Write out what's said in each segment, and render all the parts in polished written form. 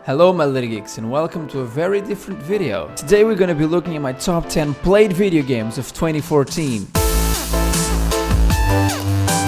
Hello my little geeks and welcome to a very different video. Today we're gonna be looking at my top 10 played video games of 2014.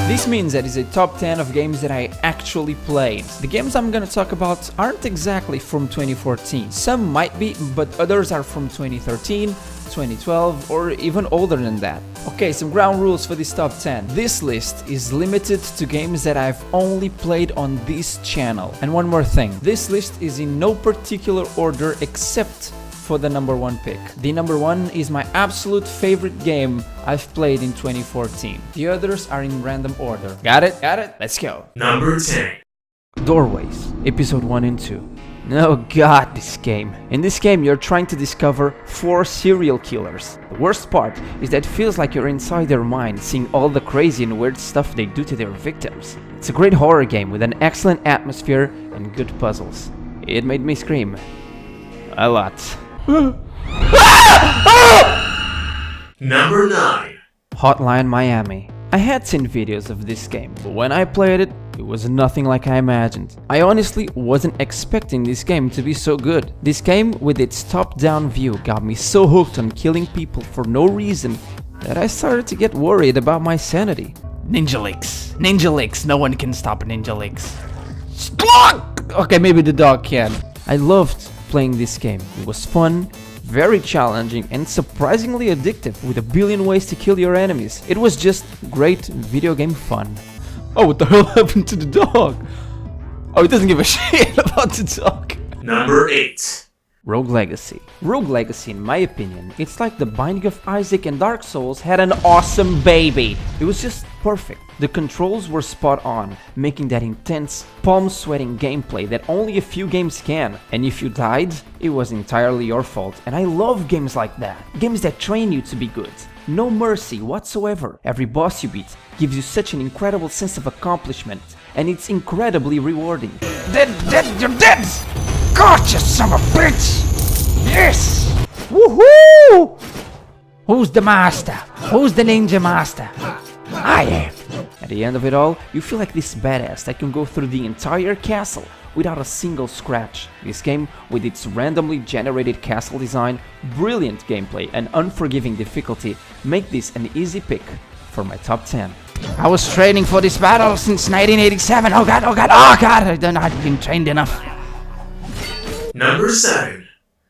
This means that it's a top 10 of games that I actually played. The games I'm gonna talk about aren't exactly from 2014. Some might be, but others are from 2013, 2012 or even older than that. Okay, some ground rules for this top 10. This list is limited to games that I've only played on this channel. And one more thing, this list is in no particular order except for the number one pick. The number one is my absolute favorite game I've played in 2014. The others are in random order. Got it? Got it? Let's go. Number 10. Doorways, episode 1 and 2. Oh god, this game. In this game you're trying to discover 4 serial killers. The worst part is that it feels like you're inside their mind, seeing all the crazy and weird stuff they do to their victims. It's a great horror game with an excellent atmosphere and good puzzles. It made me scream. A lot. Number 9. Hotline Miami. I had seen videos of this game, but when I played it, it was nothing like I imagined. I honestly wasn't expecting this game to be so good. This game with its top-down view got me so hooked on killing people for no reason that I started to get worried about my sanity. Ninja Licks, no one can stop Ninja Licks. Okay, maybe the dog can. I loved playing this game. It was fun, very challenging and surprisingly addictive with a billion ways to kill your enemies. It was just great video game fun. Oh, what the hell happened to the dog? Oh, he doesn't give a shit about the dog. Number 8. Rogue Legacy. Rogue Legacy, in my opinion, it's like the Binding of Isaac and Dark Souls had an awesome baby. It was just perfect. The controls were spot on, making that intense, palm-sweating gameplay that only a few games can. And if you died, it was entirely your fault. And I love games like that. Games that train you to be good. No mercy whatsoever. Every boss you beat gives you such an incredible sense of accomplishment, and it's incredibly rewarding. Dead, you're dead! Gotcha, son of a bitch! Yes! Woohoo! Who's the master? Who's the ninja master? I am. At the end of it all, you feel like this badass that can go through the entire castle without a single scratch. This game, with its randomly generated castle design, brilliant gameplay and unforgiving difficulty, make this an easy pick for my top 10. I was training for this battle since 1987. Oh god, I've not been trained enough. Number 7.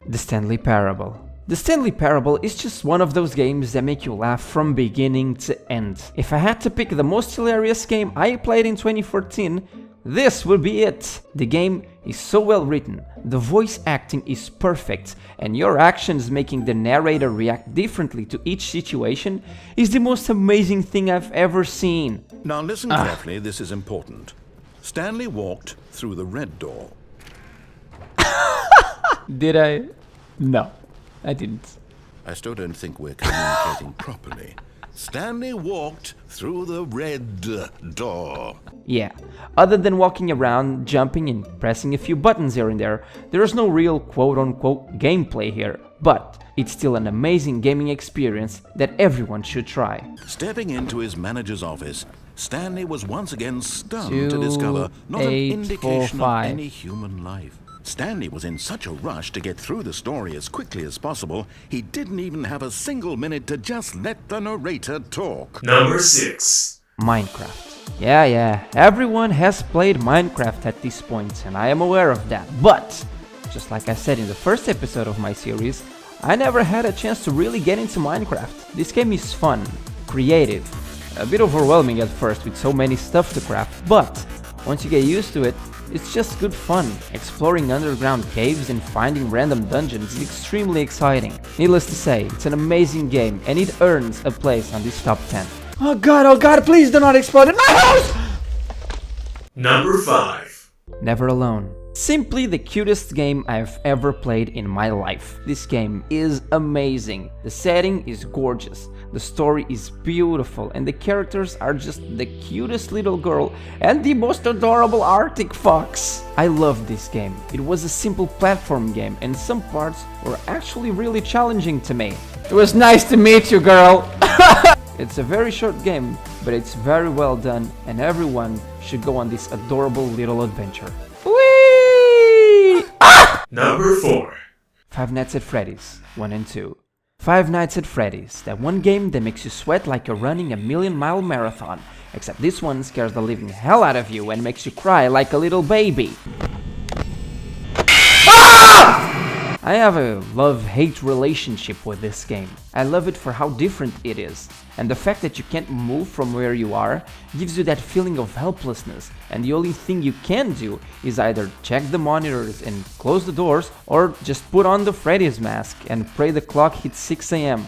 The Stanley Parable. The Stanley Parable is just one of those games that make you laugh from beginning to end. If I had to pick the most hilarious game I played in 2014, this would be it. The game is so well written, the voice acting is perfect, and your actions making the narrator react differently to each situation is the most amazing thing I've ever seen. Now listen carefully, this is important. Stanley walked through the red door. Did I? No, I didn't. I still don't think we're communicating properly. Stanley walked through the red door. Yeah, other than walking around, jumping and pressing a few buttons here and there, there's no real quote-unquote gameplay here, but it's still an amazing gaming experience that everyone should try. Stepping into his manager's office, Stanley was once again stunned to discover not an indication of any human life. Stanley was in such a rush to get through the story as quickly as possible, he didn't even have a single minute to just let the narrator talk. Number 6. Minecraft. Yeah, everyone has played Minecraft at this point, and I am aware of that. But, just like I said in the first episode of my series, I never had a chance to really get into Minecraft. This game is fun, creative, a bit overwhelming at first with so many stuff to craft, but once you get used to it, it's just good fun. Exploring underground caves and finding random dungeons is extremely exciting. Needless to say, it's an amazing game and it earns a place on this top 10. Oh god, please do not explode in my house! Number 5. Never Alone. Simply the cutest game I've ever played in my life. This game is amazing. The setting is gorgeous, the story is beautiful, and the characters are just the cutest little girl and the most adorable Arctic fox. I love this game. It was a simple platform game and some parts were actually really challenging to me. It was nice to meet you, girl! It's a very short game, but it's very well done and everyone should go on this adorable little adventure. Whee! Ah! Number 4. Five Nights at Freddy's 1 and 2. Five Nights at Freddy's, that one game that makes you sweat like you're running a million-mile marathon, except this one scares the living hell out of you and makes you cry like a little baby. I have a love-hate relationship with this game. I love it for how different it is, and the fact that you can't move from where you are gives you that feeling of helplessness, and the only thing you can do is either check the monitors and close the doors, or just put on the Freddy's mask and pray the clock hits 6 AM.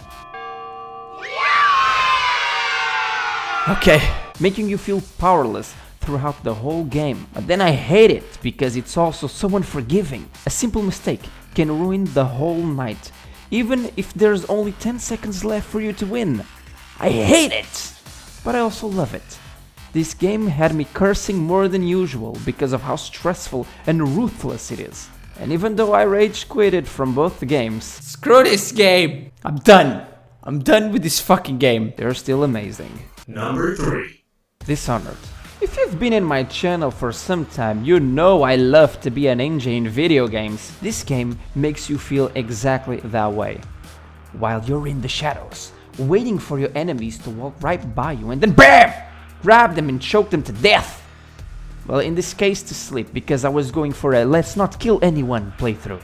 Okay, making you feel powerless throughout the whole game. But then I hate it because it's also so unforgiving. A simple mistake can ruin the whole night, even if there's only 10 seconds left for you to win. I hate it! But I also love it. This game had me cursing more than usual because of how stressful and ruthless it is. And even though I rage quitted from both games, screw this game! I'm done! I'm done with this fucking game. They're still amazing. Number 3. Dishonored. If you've been in my channel for some time, you know I love to be a ninja in video games. This game makes you feel exactly that way. While you're in the shadows, waiting for your enemies to walk right by you and then BAM! Grab them and choke them to death. Well, in this case to sleep, because I was going for a let's not kill anyone playthrough.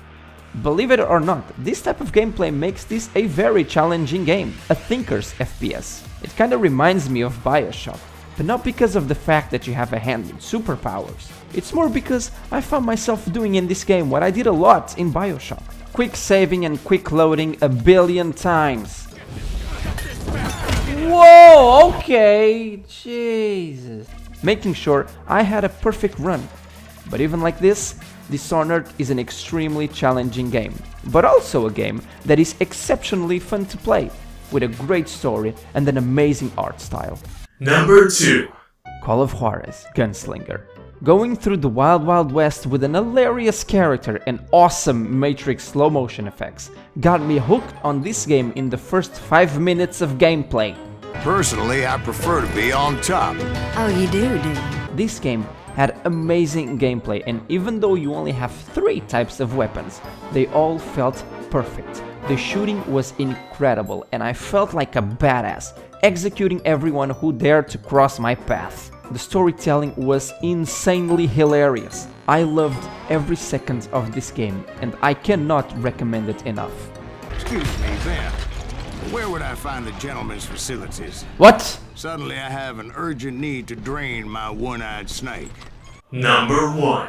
Believe it or not, this type of gameplay makes this a very challenging game, a thinker's FPS. It kinda reminds me of BioShock. But not because of the fact that you have a hand with superpowers. It's more because I found myself doing in this game what I did a lot in BioShock. Quick saving and quick loading a billion times. Whoa, okay, Jesus. Making sure I had a perfect run. But even like this, Dishonored is an extremely challenging game. But also a game that is exceptionally fun to play, with a great story and an amazing art style. Number 2. Call of Juarez, Gunslinger. Going through the Wild Wild West with an hilarious character and awesome Matrix slow motion effects got me hooked on this game in the first 5 minutes of gameplay. Personally, I prefer to be on top. Oh, you do? This game had amazing gameplay, and even though you only have 3 types of weapons, they all felt perfect. The shooting was incredible and I felt like a badass, executing everyone who dared to cross my path. The storytelling was insanely hilarious. I loved every second of this game and I cannot recommend it enough. Excuse me, there. Where would I find the gentleman's facilities? What? Suddenly I have an urgent need to drain my one-eyed snake. Number 1.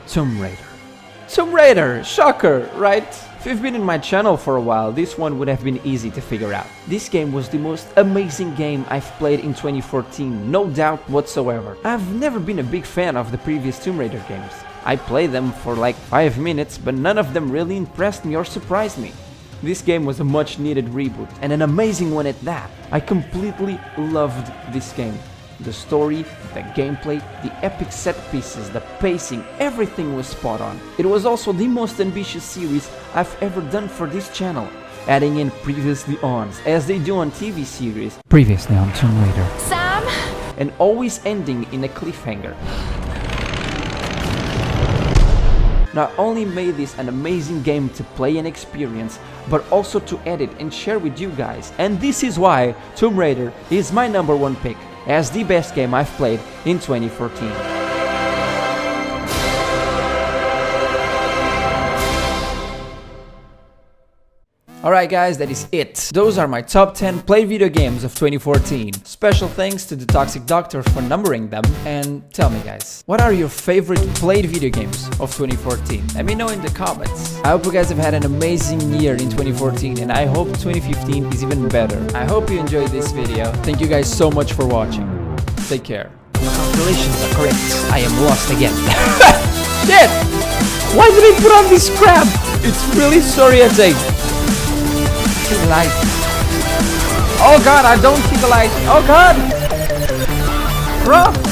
Tomb Raider. Tomb Raider! Shocker, right? If you've been in my channel for a while, this one would have been easy to figure out. This game was the most amazing game I've played in 2014, no doubt whatsoever. I've never been a big fan of the previous Tomb Raider games. I played them for like 5 minutes, but none of them really impressed me or surprised me. This game was a much needed reboot, and an amazing one at that. I completely loved this game. The story, the gameplay, the epic set pieces, the pacing, everything was spot on. It was also the most ambitious series I've ever done for this channel, adding in previously ons, as they do on TV series, previously on Tomb Raider, Sam? and always ending in a cliffhanger. Not only made this an amazing game to play and experience, but also to edit and share with you guys. And this is why Tomb Raider is my number 1 pick as the best game I've played in 2014. Alright guys, that is it. Those are my top 10 played video games of 2014. Special thanks to the Toxic Doctor for numbering them. And tell me guys, what are your favorite played video games of 2014? Let me know in the comments. I hope you guys have had an amazing year in 2014 and I hope 2015 is even better. I hope you enjoyed this video. Thank you guys so much for watching. Take care. My calculations are correct. I am lost again. Shit! Why did I put on this crap? It's really psoriatic. Light. Oh god, I don't see the light. Oh god! Bro!